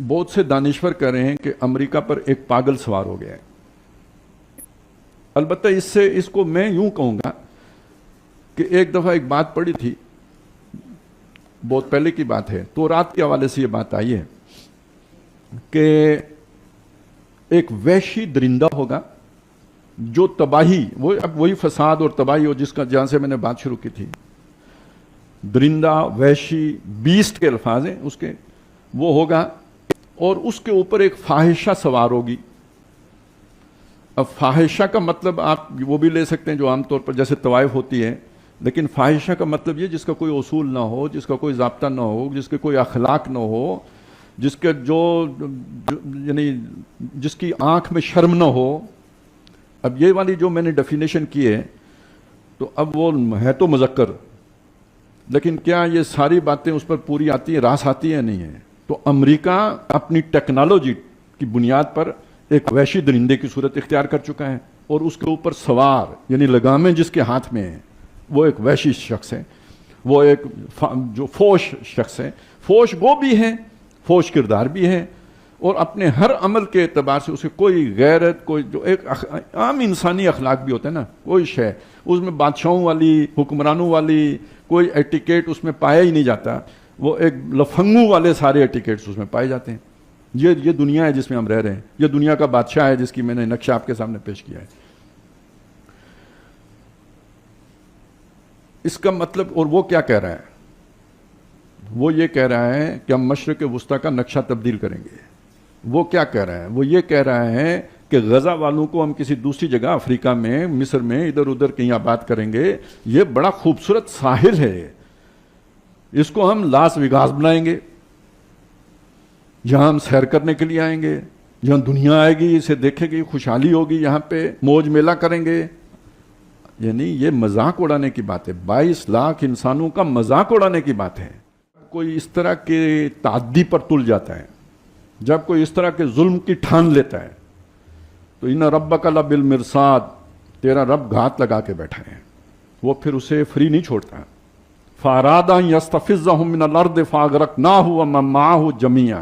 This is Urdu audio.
بہت سے دانشور کہہ رہے ہیں کہ امریکہ پر ایک پاگل سوار ہو گیا ہے. البتہ اس کو میں یوں کہوں گا کہ ایک دفعہ ایک بات پڑھی تھی، بہت پہلے کی بات ہے، تورات کے حوالے سے یہ بات آئی ہے کہ ایک وحشی درندہ ہوگا جو تباہی، وہی فساد اور تباہی ہو جہاں سے میں نے بات شروع کی تھی. درندہ، وحشی، بیسٹ کے الفاظ ہیں اس کے، وہ ہوگا اور اس کے اوپر ایک فاحشہ سوار ہوگی. اب فاحشہ کا مطلب آپ وہ بھی لے سکتے ہیں جو عام طور پر جیسے طوائف ہوتی ہے، لیکن فاحشہ کا مطلب یہ جس کا کوئی اصول نہ ہو، جس کا کوئی ضابطہ نہ ہو، جس کے کوئی اخلاق نہ ہو، جس کے یعنی جس کی آنکھ میں شرم نہ ہو. اب یہ والی جو میں نے ڈیفینیشن کی ہے تو اب وہ ہے تو مذکر، لیکن کیا یہ ساری باتیں اس پر پوری آتی ہیں، راس آتی ہیں؟ نہیں ہے. تو امریکہ اپنی ٹیکنالوجی کی بنیاد پر ایک وحشی درندے کی صورت اختیار کر چکا ہے، اور اس کے اوپر سوار یعنی لگامیں جس کے ہاتھ میں ہیں وہ ایک وحشی شخص ہے، وہ ایک جو فوش شخص ہے، فوش گو بھی ہے، فوش کردار بھی ہے، اور اپنے ہر عمل کے اعتبار سے اسے کوئی غیرت، کوئی جو ایک عام انسانی اخلاق بھی ہوتا ہے نا، کوئی شے اس میں بادشاہوں والی، حکمرانوں والی کوئی ایٹیکیٹ اس میں پایا ہی نہیں جاتا. وہ ایک لفنگوں والے سارے ایٹیکیٹس اس میں پائے جاتے ہیں. یہ دنیا ہے جس میں ہم رہ رہے ہیں، یہ دنیا کا بادشاہ ہے جس کی میں نے نقشہ آپ کے سامنے پیش کیا ہے. اس کا مطلب، اور وہ کیا کہہ رہا ہے؟ وہ یہ کہہ رہا ہے کہ ہم مشرق وسطیٰ کا نقشہ تبدیل کریں گے. وہ کیا کہہ رہا ہے؟ وہ یہ کہہ رہا ہے کہ غزہ والوں کو ہم کسی دوسری جگہ افریقہ میں، مصر میں، ادھر ادھر کہیں آباد کریں گے. یہ بڑا خوبصورت ساحل ہے، اس کو ہم لاس ویگاس بنائیں گے، جہاں ہم سیر کرنے کے لیے آئیں گے، جہاں دنیا آئے گی، اسے دیکھے گی، خوشحالی ہوگی، یہاں پہ موج میلہ کریں گے. یعنی یہ مذاق اڑانے کی بات ہے، 22 لاکھ انسانوں کا مذاق اڑانے کی بات ہے. کوئی اس طرح کے تعدی پر تل جاتا ہے، جب کوئی اس طرح کے ظلم کی ٹھان لیتا ہے تو ان ربک لبالمرصاد، تیرا رب گھات لگا کے بیٹھا ہے، وہ پھر اسے فری نہیں چھوڑتا. فاراد ان یستفزهم من الارض فاغرقناه ومن معه جميعا.